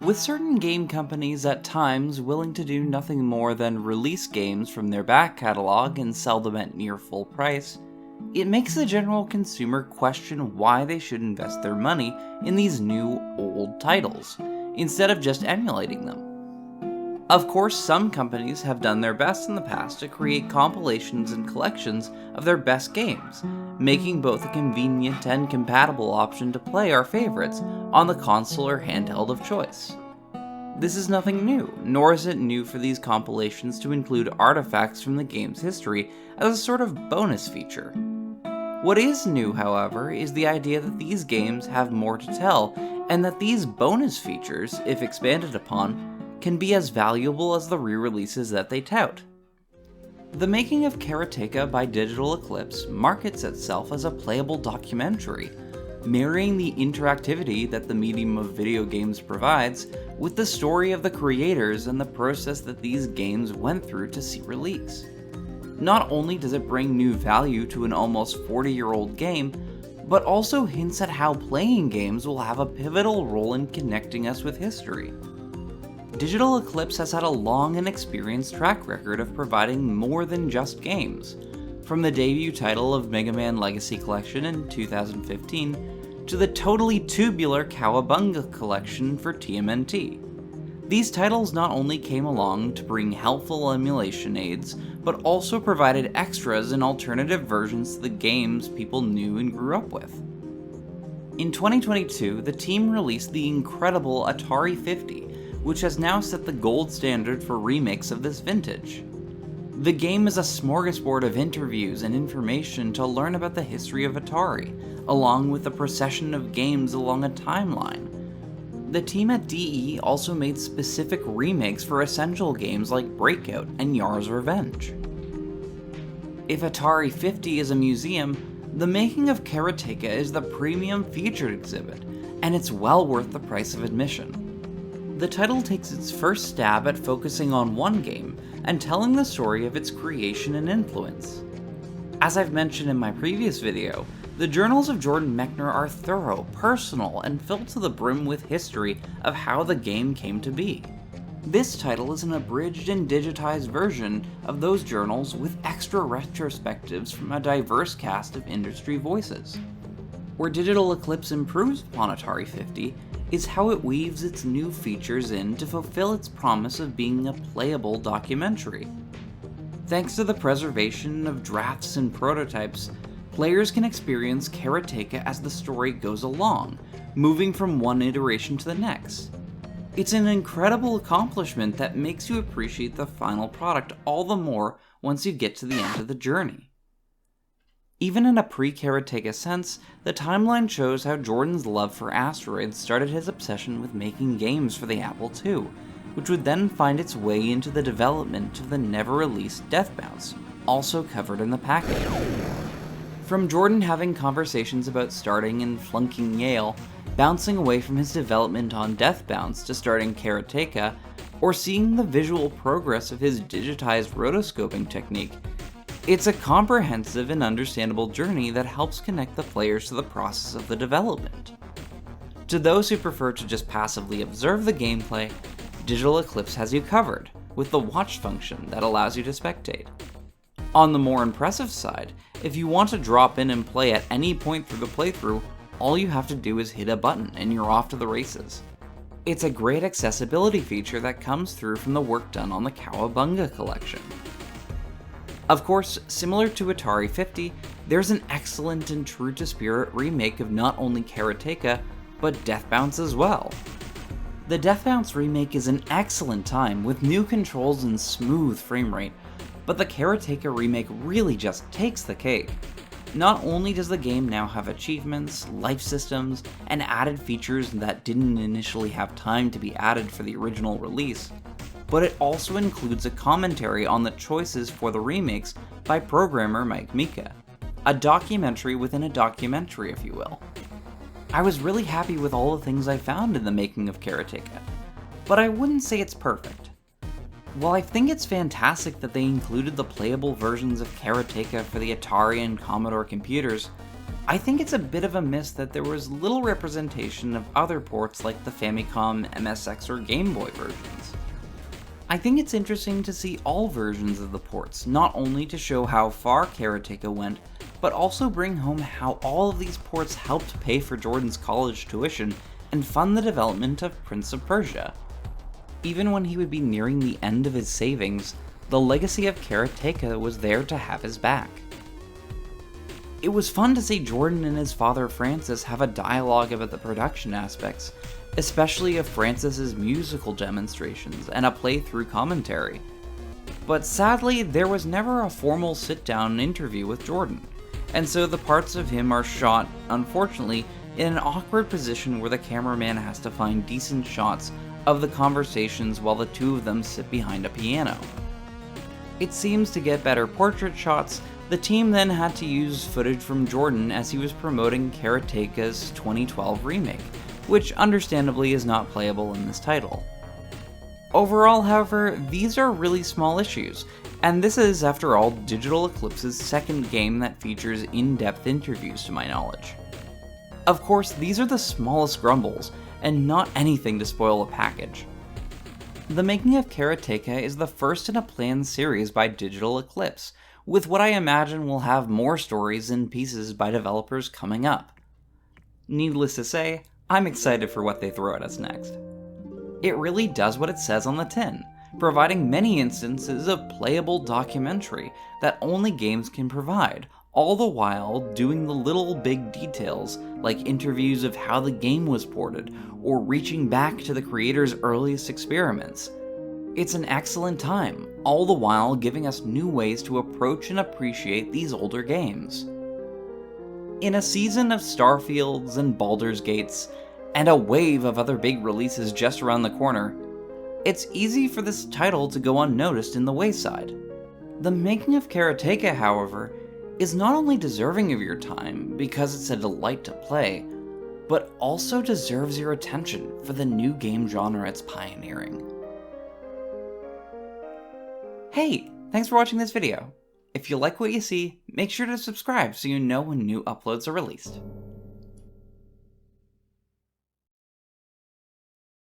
With certain game companies at times willing to do nothing more than release games from their back catalog and sell them at near full price, it makes the general consumer question why they should invest their money in these new, old titles, instead of just emulating them. Of course, some companies have done their best in the past to create compilations and collections of their best games, making both a convenient and compatible option to play our favorites on the console or handheld of choice. This is nothing new, nor is it new for these compilations to include artifacts from the game's history as a sort of bonus feature. What is new, however, is the idea that these games have more to tell, and that these bonus features, if expanded upon, can be as valuable as the re-releases that they tout. The Making of Karateka by Digital Eclipse markets itself as a playable documentary, marrying the interactivity that the medium of video games provides with the story of the creators and the process that these games went through to see release. Not only does it bring new value to an almost 40-year-old game, but also hints at how playing games will have a pivotal role in connecting us with history. Digital Eclipse has had a long and experienced track record of providing more than just games, from the debut title of Mega Man Legacy Collection in 2015 to the totally tubular Cowabunga Collection for TMNT. These titles not only came along to bring helpful emulation aids, but also provided extras and alternative versions to the games people knew and grew up with. In 2022, the team released the incredible Atari 50, which has now set the gold standard for remakes of this vintage. The game is a smorgasbord of interviews and information to learn about the history of Atari, along with a procession of games along a timeline. The team at DE also made specific remakes for essential games like Breakout and Yar's Revenge. If Atari 50 is a museum, the Making of Karateka is the premium featured exhibit, and it's well worth the price of admission. The title takes its first stab at focusing on one game and telling the story of its creation and influence. As I've mentioned in my previous video, the journals of Jordan Mechner are thorough, personal, and filled to the brim with history of how the game came to be. This title is an abridged and digitized version of those journals with extra retrospectives from a diverse cast of industry voices. Where Digital Eclipse improves upon Atari 50 is how it weaves its new features in to fulfill its promise of being a playable documentary. Thanks to the preservation of drafts and prototypes, players can experience Karateka as the story goes along, moving from one iteration to the next. It's an incredible accomplishment that makes you appreciate the final product all the more once you get to the end of the journey. Even in a pre-Karateka sense, the timeline shows how Jordan's love for asteroids started his obsession with making games for the Apple II, which would then find its way into the development of the never-released Death Bounce, also covered in the package. From Jordan having conversations about starting and flunking Yale, bouncing away from his development on Death Bounce to starting Karateka, or seeing the visual progress of his digitized rotoscoping technique, it's a comprehensive and understandable journey that helps connect the players to the process of the development. To those who prefer to just passively observe the gameplay, Digital Eclipse has you covered, with the watch function that allows you to spectate. On the more impressive side, if you want to drop in and play at any point through the playthrough, all you have to do is hit a button and you're off to the races. It's a great accessibility feature that comes through from the work done on the Cowabunga collection. Of course, similar to Atari 50, there's an excellent and true-to-spirit remake of not only Karateka, but Death Bounce as well. The Death Bounce remake is an excellent time with new controls and smooth frame rate, but the Karateka remake really just takes the cake. Not only does the game now have achievements, life systems, and added features that didn't initially have time to be added for the original release, but it also includes a commentary on the choices for the remakes by programmer Mike Mika. A documentary within a documentary, if you will. I was really happy with all the things I found in the Making of Karateka, but I wouldn't say it's perfect. While I think it's fantastic that they included the playable versions of Karateka for the Atari and Commodore computers, I think it's a bit of a miss that there was little representation of other ports like the Famicom, MSX, or Gameboy versions. I think it's interesting to see all versions of the ports, not only to show how far Karateka went, but also bring home how all of these ports helped pay for Jordan's college tuition and fund the development of Prince of Persia. Even when he would be nearing the end of his savings, the legacy of Karateka was there to have his back. It was fun to see Jordan and his father Francis have a dialogue about the production aspects, especially of Francis's musical demonstrations and a playthrough commentary. But sadly, there was never a formal sit-down interview with Jordan, and so the parts of him are shot, unfortunately, in an awkward position where the cameraman has to find decent shots of the conversations while the two of them sit behind a piano. It seems to get better portrait shots, the team then had to use footage from Jordan as he was promoting Karateka's 2012 remake, which understandably is not playable in this title. Overall, however, these are really small issues, and this is, after all, Digital Eclipse's second game that features in-depth interviews to my knowledge. Of course, these are the smallest grumbles, and not anything to spoil a package. The Making of Karateka is the first in a planned series by Digital Eclipse, with what I imagine will have more stories and pieces by developers coming up. Needless to say, I'm excited for what they throw at us next. It really does what it says on the tin, providing many instances of playable documentary that only games can provide, all the while doing the little big details like interviews of how the game was ported or reaching back to the creator's earliest experiments. It's an excellent time, all the while giving us new ways to approach and appreciate these older games. In a season of Starfields and Baldur's Gates, and a wave of other big releases just around the corner, it's easy for this title to go unnoticed in the wayside. The Making of Karateka, however, is not only deserving of your time because it's a delight to play, but also deserves your attention for the new game genre it's pioneering. Hey, thanks for watching this video. If you like what you see, make sure to subscribe so you know when new uploads are released.